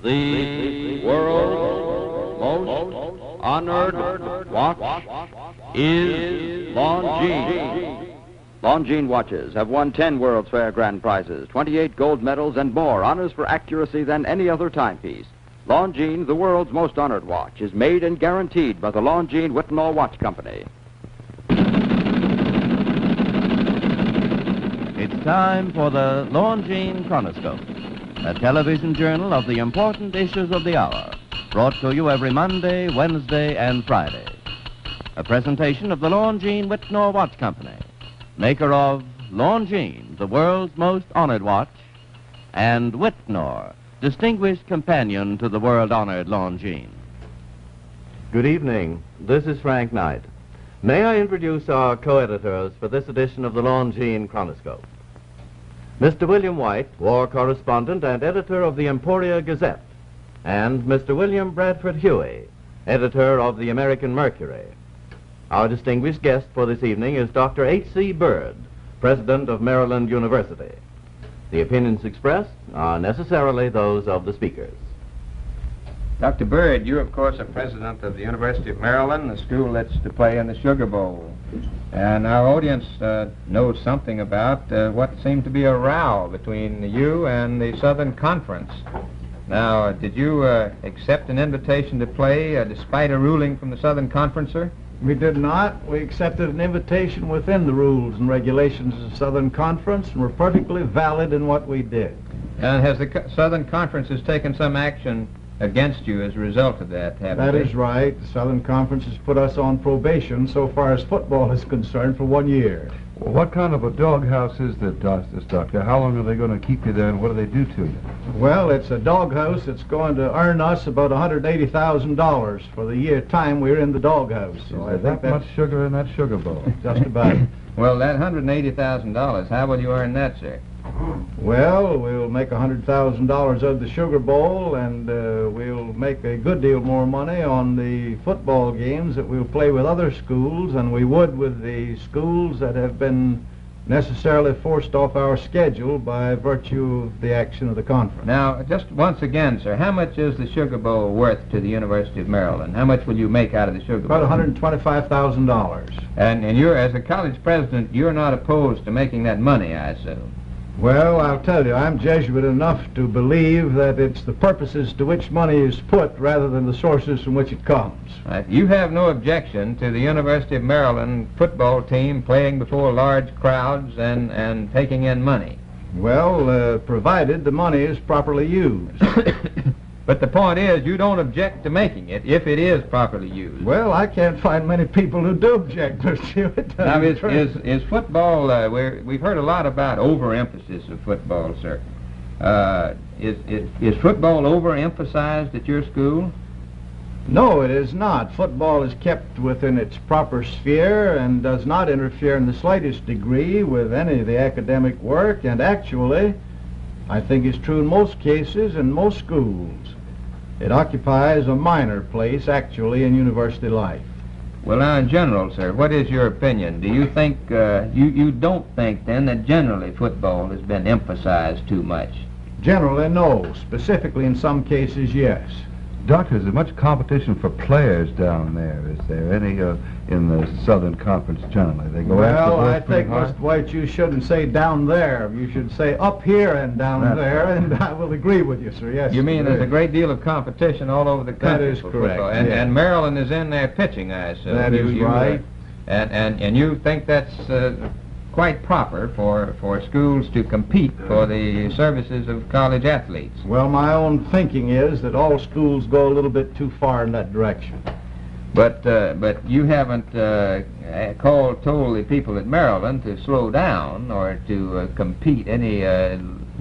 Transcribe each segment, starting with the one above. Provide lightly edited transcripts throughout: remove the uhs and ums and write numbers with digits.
The world's most honored watch is Longines. Longines watches have won 10 World's Fair grand prizes, 28 gold medals, and more honors for accuracy than any other timepiece. Longines, the world's most honored watch, is made and guaranteed by the Longines Whitnall Watch Company. It's time for the Longines Chronoscope, a television journal of the important issues of the hour, brought to you every Monday, Wednesday, and Friday. A presentation of the Longines Whitnall Watch Company, maker of Longines, the world's most honored watch, and Whitnall, distinguished companion to the world-honored Longines. Good evening. This is Frank Knight. May I introduce our co-editors for this edition of the Longines Chronoscope? Mr. William White, war correspondent and editor of the Emporia Gazette, and Mr. William Bradford Huey, editor of the American Mercury. Our distinguished guest for this evening is Dr. H.C. Byrd, president of Maryland University. The opinions expressed are necessarily those of the speakers. Dr. Byrd, you, of course, are president of the University of Maryland, the school that's to play in the Sugar Bowl. And our audience knows something about what seemed to be a row between you and the Southern Conference. Now, did you accept an invitation to play despite a ruling from the Southern Conference, sir? We did not. We accepted an invitation within the rules and regulations of the Southern Conference, and we're perfectly valid in what we did. And has the Southern Conference has taken some action against you as a result of that, haven't That they? is right. The Southern Conference has put us on probation so far as football is concerned for 1 year. Well, what kind of a doghouse is this, Doctor? How long are they going to keep you there, and what do they do to you? Well, it's a doghouse that's going to earn us about $180,000 for the year time we're in the doghouse. Is there that much sugar in that sugar bowl? Just about. Well, that $180,000, how will you earn that, sir? Well, we'll make $100,000 of the Sugar Bowl, and we'll make a good deal more money on the football games that we'll play with other schools than we would with the schools that have been necessarily forced off our schedule by virtue of the action of the conference. Now, just once again, sir, how much is the Sugar Bowl worth to the University of Maryland? How much will you make out of the Sugar Bowl? About $125,000. And you're, as a college president, you're not opposed to making that money, I assume. Well, I'll tell you, I'm Jesuit enough to believe that it's the purposes to which money is put rather than the sources from which it comes. Right. You have no objection to the University of Maryland football team playing before large crowds and taking in money? Well, provided the money is properly used. But the point is, you don't object to making it if it is properly used. Well, I can't find many people who do object, Mr. Hewitt. Now, is football, we've heard a lot about overemphasis of football, sir. Is football overemphasized at your school? No, it is not. Football is kept within its proper sphere and does not interfere in the slightest degree with any of the academic work, and actually, I think it's true in most cases in most schools. It occupies a minor place, actually, in university life. Well, now, in general, sir, what is your opinion? Do you think, you don't think, then, that generally football has been emphasized too much? Generally, no. Specifically, in some cases, yes. Doctor, is there much competition for players down there? Is there any in the Southern Conference generally? They go after Well, I both pretty think, hard? Mr. White, you shouldn't say down there. You should say up here and down That's there, right. and I will agree with you, sir, yes. You mean there there's a is. great deal of competition all over the country? That is for correct, football. yes. And Maryland is in there pitching, I assume. That is right. And you think that's quite proper for schools to compete for the services of college athletes? Well, my own thinking is that all schools go a little bit too far in that direction. But you haven't told the people at Maryland to slow down or to compete any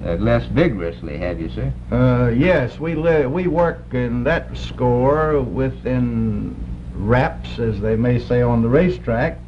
less vigorously, have you, sir? Yes, we work in that score within reps, as they may say on the racetrack,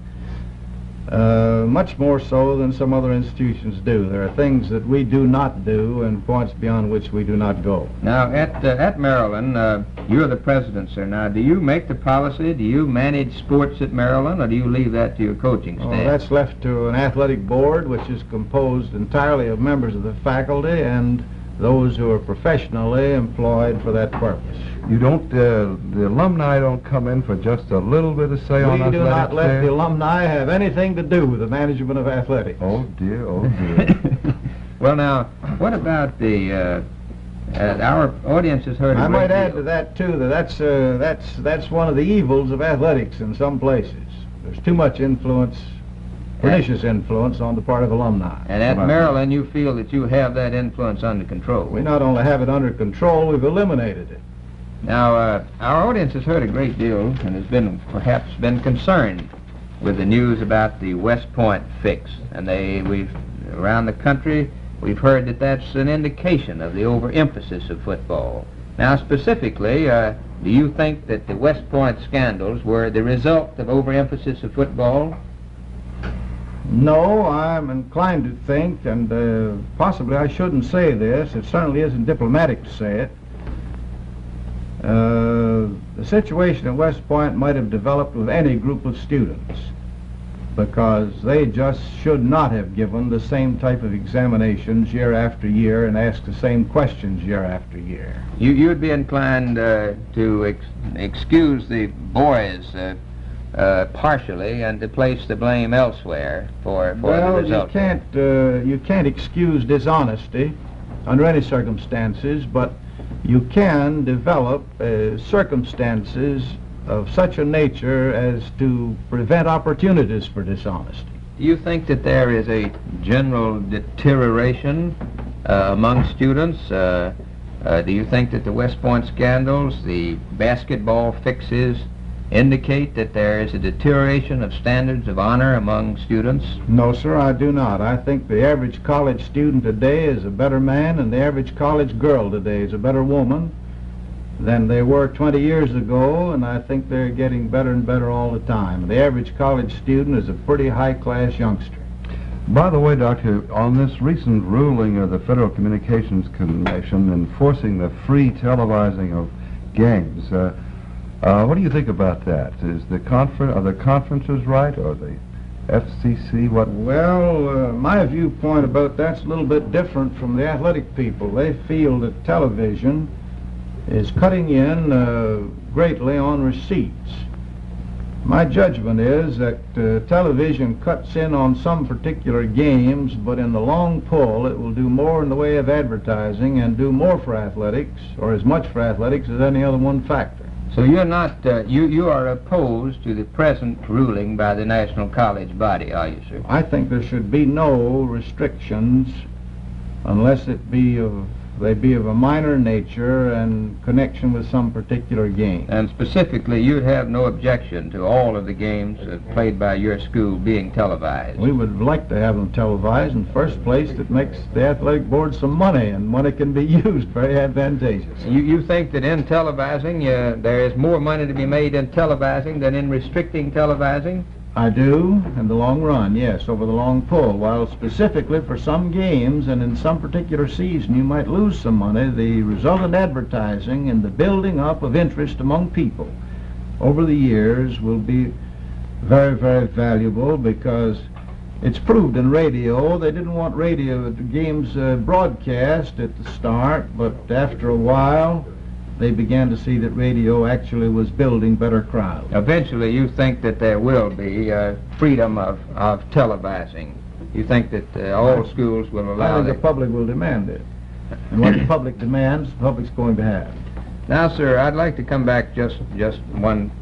much more so than some other institutions do. There are things that we do not do and points beyond which we do not go. Now, at Maryland, you're the president, sir. Now, do you make the policy? Do you manage sports at Maryland, or do you leave that to your coaching staff? Oh, that's left to an athletic board, which is composed entirely of members of the faculty and those who are professionally employed for that purpose. You don't, the alumni don't come in for just a little bit of say on We athletics do not let there? the alumni have anything to do with the management of athletics. Oh dear, oh dear. Well, now, what about the, our audience has heard a I great might add deal. to that, too, that that's one of the evils of athletics in some places. There's too much influence, pernicious influence on the part of alumni. And at Well, Maryland, you feel that you have that influence under control. We not only have it under control, we've eliminated it. Now, our audience has heard a great deal and has been perhaps been concerned with the news about the West Point fix. And we've around the country, we've heard that that's an indication of the overemphasis of football. Now, specifically, do you think that the West Point scandals were the result of overemphasis of football? No, I'm inclined to think, and possibly I shouldn't say this, it certainly isn't diplomatic to say it. The situation at West Point might have developed with any group of students, because they just should not have given the same type of examinations year after year and asked the same questions year after year. You'd be inclined to excuse the boys partially and to place the blame elsewhere for the result. You can't excuse dishonesty under any circumstances, but you can develop circumstances of such a nature as to prevent opportunities for dishonesty. Do you think that there is a general deterioration among students? Do you think that the West Point scandals, the basketball fixes, indicate that there is a deterioration of standards of honor among students? No, sir, I do not. I think the average college student today is a better man, and the average college girl today is a better woman than they were 20 years ago, and I think they're getting better and better all the time. The average college student is a pretty high-class youngster. By the way, Doctor, on this recent ruling of the Federal Communications Commission enforcing the free televising of games, what do you think about that? Is are the conferences right, or the FCC? What? Well, my viewpoint about that's a little bit different from the athletic people. They feel that television is cutting in greatly on receipts. My judgment is that television cuts in on some particular games, but in the long pull it will do more in the way of advertising and do more for athletics, or as much for athletics as any other one factor. So you're not, you are opposed to the present ruling by the National College body, are you, sir? I think there should be no restrictions unless they be of a minor nature and connection with some particular game. And specifically, you'd have no objection to all of the games played by your school being televised. We would like to have them televised. In the first place, it makes the athletic board some money, and money can be used very advantageous. You think that in televising, there is more money to be made in televising than in restricting televising? I do, in the long run, yes, over the long pull. While specifically for some games and in some particular season you might lose some money, the resultant advertising and the building up of interest among people over the years will be very, very valuable, because it's proved in radio. They didn't want radio games broadcast at the start, but after a while they began to see that radio actually was building better crowds. Eventually, you think that there will be freedom of televising. You think that all schools will allow I think that? the public will demand it. And what the public demands, the public's going to have. Now, sir, I'd like to come back just one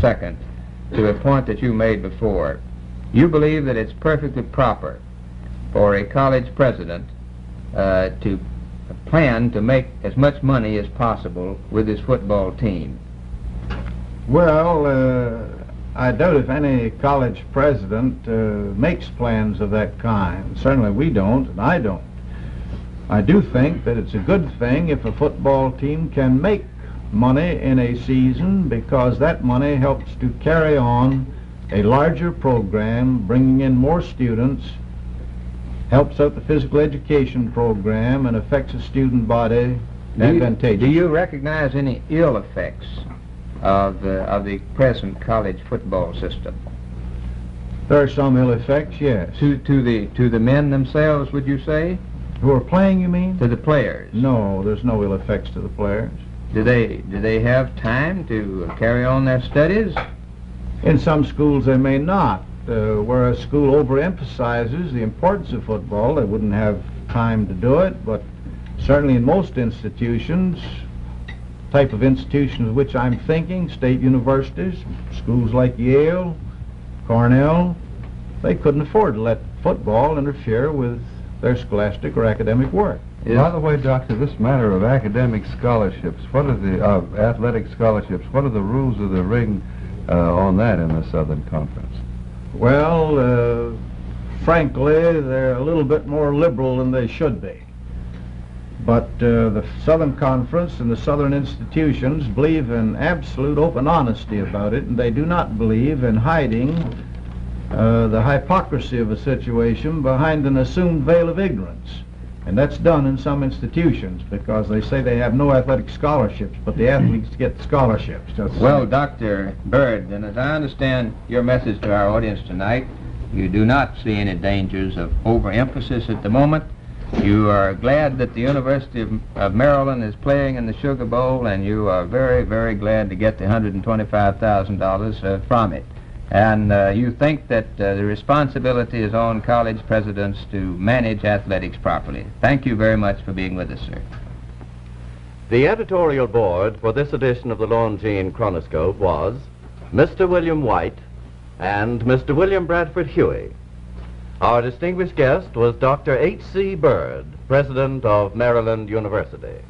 second to a point that you made before. You believe that it's perfectly proper for a college president to plan to make as much money as possible with his football team. Well, I doubt if any college president makes plans of that kind. Certainly we don't, and I don't. I do think that it's a good thing if a football team can make money in a season, because that money helps to carry on a larger program, bringing in more students, helps out the physical education program, and affects the student body advantageously. Do you recognize any ill effects of the present college football system? There are some ill effects, yes. To the men themselves, would you say? Who are playing, you mean? To the players. No, there's no ill effects to the players. Do they have time to carry on their studies? In some schools they may not. Where a school overemphasizes the importance of football, they wouldn't have time to do it, but certainly in most institutions, type of institutions of which I'm thinking, state universities, schools like Yale, Cornell, they couldn't afford to let football interfere with their scholastic or academic work. By the way, Doctor, this matter of academic scholarships, what are the athletic scholarships, what are the rules of the ring on that in the Southern Conference? Well, frankly, they're a little bit more liberal than they should be. But the Southern Conference and the Southern institutions believe in absolute open honesty about it, and they do not believe in hiding the hypocrisy of a situation behind an assumed veil of ignorance. And that's done in some institutions because they say they have no athletic scholarships, but the athletes get scholarships. Well, Dr. Byrd, and as I understand your message to our audience tonight, you do not see any dangers of overemphasis at the moment. You are glad that the University of Maryland is playing in the Sugar Bowl, and you are very, very glad to get the $125,000 from it. And you think that the responsibility is on college presidents to manage athletics properly. Thank you very much for being with us, sir. The editorial board for this edition of the Longines Chronoscope was Mr. William White and Mr. William Bradford Huey. Our distinguished guest was Dr. H.C. Byrd, President of Maryland University.